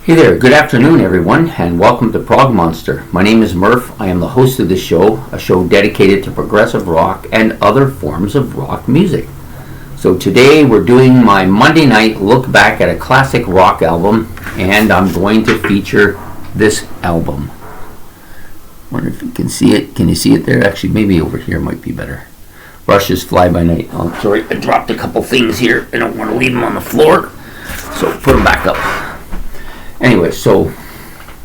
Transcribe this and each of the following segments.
Hey there, good afternoon everyone, and welcome to Prog Monster. My name is Murph. I am the host of this show, a show dedicated to progressive rock and other forms of rock music. So today we're doing my Monday night look back at a classic rock album, and I'm going to feature this album. Wonder if you can see it. Can you see it there? Actually, maybe over here might be better. Rush's Fly By Night. Oh, sorry, I dropped a couple things here. I don't want to leave them on the floor, so put them back up. Anyway, so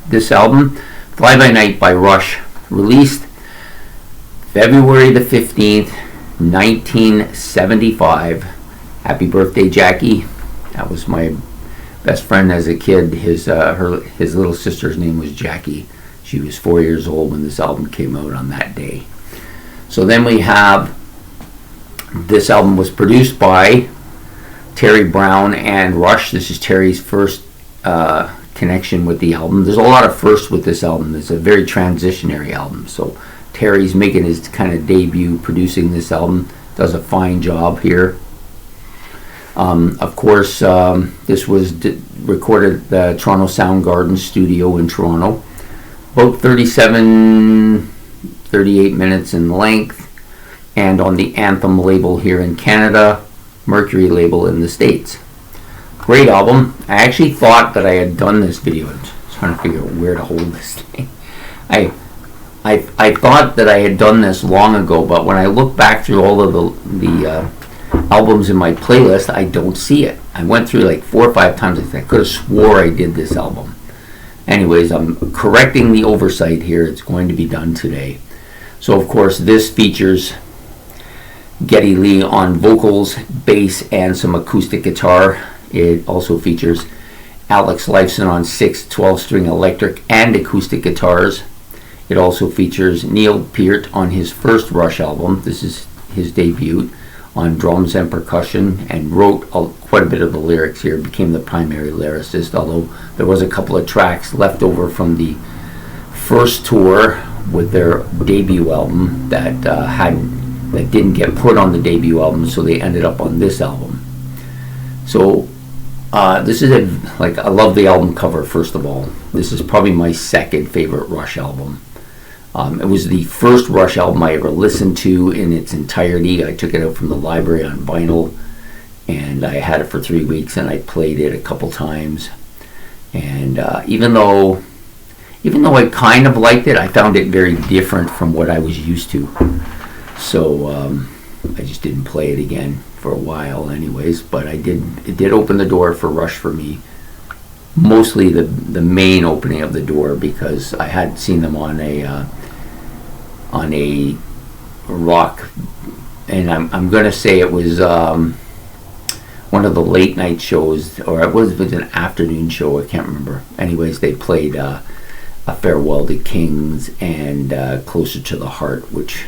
this album, Fly By Night by Rush, released February the 15th, 1975. Happy birthday, Jackie. That was my best friend as a kid. His little sister's name was Jackie. She was 4 years old when this album came out on that day. So then we have, this album was produced by Terry Brown and Rush. This is Terry's first connection with the album. There's a lot of firsts with this album. It's a very transitionary album. So Terry's making his kind of debut producing this album. Does a fine job here. Of course, this was recorded at the Toronto Soundgarden studio in Toronto. About 38 minutes in length, and on the Anthem label here in Canada, Mercury label in the States. Great album. I actually thought that I had done this video. I was trying to figure out where to hold this thing. I thought that I had done this long ago, but when I look back through all of the albums in my playlist, I don't see it. I went through like 4 or 5 times. I could have swore I did this album. Anyways, I'm correcting the oversight here. It's going to be done today. So of course this features Geddy Lee on vocals, bass, and some acoustic guitar. It also features Alex Lifeson on 6 12-string electric and acoustic guitars. It also features Neil Peart on his first Rush album. This is his debut, on drums and percussion, and wrote quite a bit of the lyrics here, became the primary lyricist, although there was a couple of tracks left over from the first tour with their debut album that didn't get put on the debut album, so they ended up on this album. So this is I love the album cover. First of all, this is probably my second favorite Rush album. It was the first Rush album I ever listened to in its entirety. I took it out from the library on vinyl, and I had it for 3 weeks, and I played it a couple times. And even though I kind of liked it, I found it very different from what I was used to. So I just didn't play it again for a while anyways, but it did open the door for Rush for me. Mostly the main opening of the door, because I had seen them on a rock, and I'm gonna say it was one of the late night shows, or it was an afternoon show, I can't remember. Anyways, they played A Farewell to Kings and Closer to the Heart, which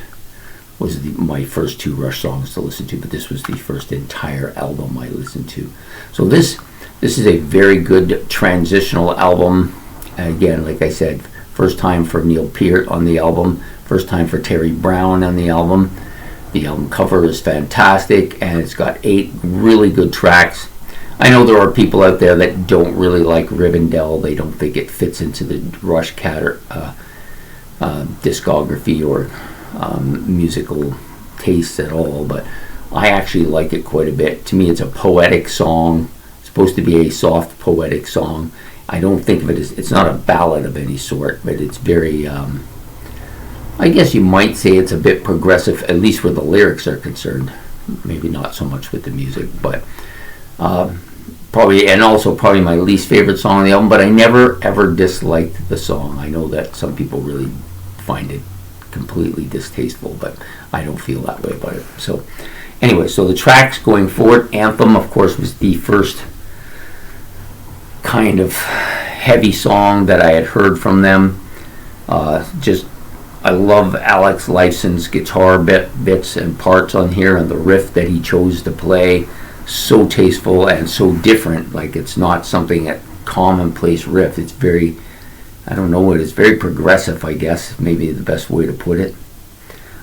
was my first 2 Rush songs to listen to, but this was the first entire album I listened to. So this is a very good transitional album. Again, like I said, first time for Neil Peart on the album, first time for Terry Brown on the album. The album cover is fantastic, and it's got 8 really good tracks. I know there are people out there that don't really like Rivendell. They don't think it fits into the Rush discography or musical tastes at all, but I actually like it quite a bit. To me, it's a poetic song. It's supposed to be a soft, poetic song. I don't think of it as, it's not a ballad of any sort, but it's very, I guess you might say it's a bit progressive, at least where the lyrics are concerned. Maybe not so much with the music, but probably my least favorite song on the album, but I never ever disliked the song. I know that some people really find it completely distasteful, but I don't feel that way about it. So anyway, so the tracks going forward, Anthem of course was the first kind of heavy song that I had heard from them. I love Alex Lifeson's guitar bits and parts on here, and the riff that he chose to play, so tasteful and so different. Like, it's not something a commonplace riff. It's very, I don't know what it is, very progressive, I guess, maybe the best way to put it.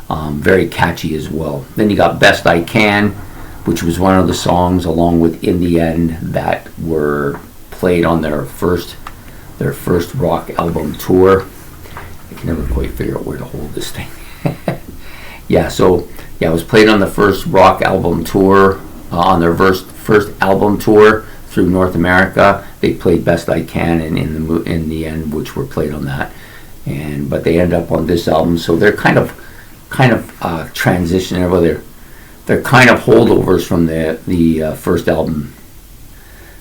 Very catchy as well. Then you got Best I Can, which was one of the songs, along with In the End, that were played on their first their first rock album tour. I can never quite figure out where to hold this thing. Yeah, so yeah, it was played on the first rock album tour, on their first album tour through North America. They played Best I Can and In the End, which were played on that, but they end up on this album. So they're kind of transitioning, whether they're kind of holdovers from the first album.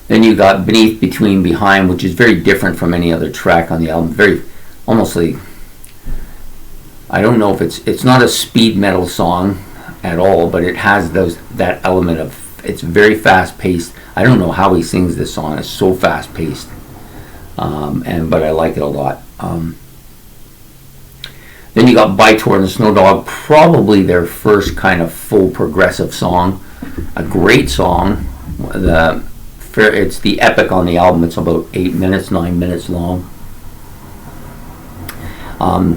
Then you got Beneath, Between, Behind, which is very different from any other track on the album. Very, almost like, I don't know if it's not a speed metal song at all, but it has that element of, it's very fast paced. I don't know how he sings this song. It's so fast paced, but I like it a lot. Then you got By Tor and the Snow Dog, probably their first kind of full progressive song. A great song. It's the epic on the album. It's about 9 minutes long.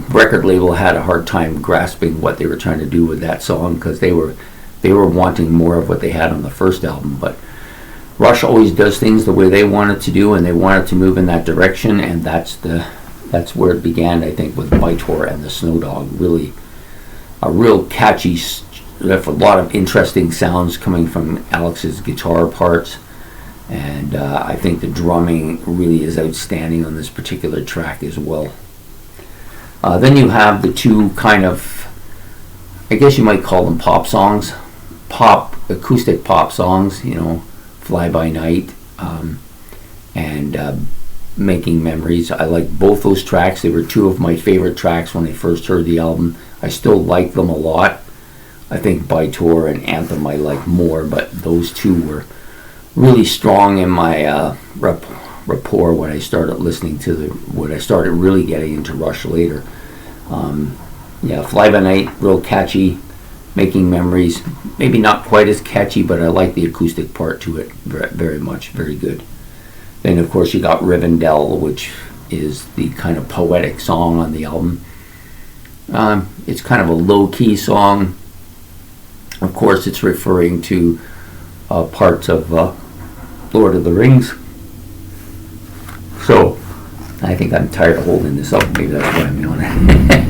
Record label had a hard time grasping what they were trying to do with that song, because they were wanting more of what they had on the first album. But Rush always does things the way they want it to do, and they wanted to move in that direction, and that's where it began, I think, with By Tor and the Snow Dog. Really a real catchy, a lot of interesting sounds coming from Alex's guitar parts, and I think the drumming really is outstanding on this particular track as well. Then you have the two kind of, I guess you might call them pop songs, acoustic pop songs, Fly By Night and Making Memories. I like both those tracks. They were two of my favorite tracks when I first heard the album. I still like them a lot. I think By Tor and Anthem I like more, but those two were really strong in my rapport when I started listening to when I started really getting into Rush later. Fly By Night, real catchy. Making Memories, maybe not quite as catchy, but I like the acoustic part to it very much, very good. Then of course you got Rivendell, which is the kind of poetic song on the album. It's kind of a low-key song. Of course it's referring to parts of Lord of the Rings. So I think I'm tired of holding this up. Maybe that's why I'm doing it.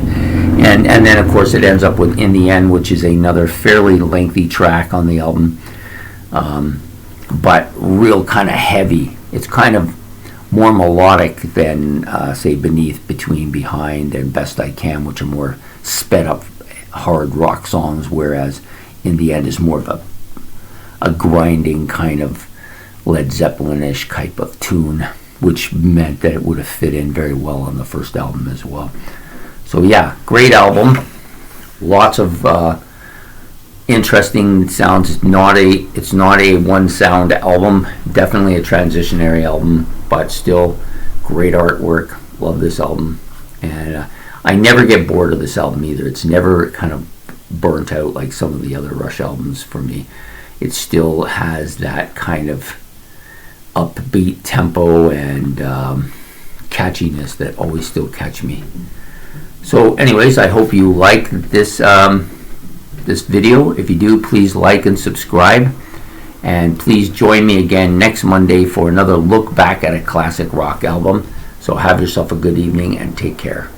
and then of course it ends up with In the End, which is another fairly lengthy track on the album, but real kind of heavy. It's kind of more melodic than say Beneath, Between, Behind, and Best I Can, which are more sped up hard rock songs, whereas In the End is more of a grinding kind of Led Zeppelin-ish type of tune, which meant that it would have fit in very well on the first album as well. So yeah, great album. Lots of interesting sounds. It's not a one sound album. Definitely a transitionary album, but still great artwork. Love this album, and I never get bored of this album either. It's never kind of burnt out like some of the other Rush albums for me. It still has that kind of upbeat tempo and catchiness that always still catch me. So anyways, I hope you like this this video. If you do, please like and subscribe, and please join me again next Monday for another look back at a classic rock album. So have yourself a good evening and take care.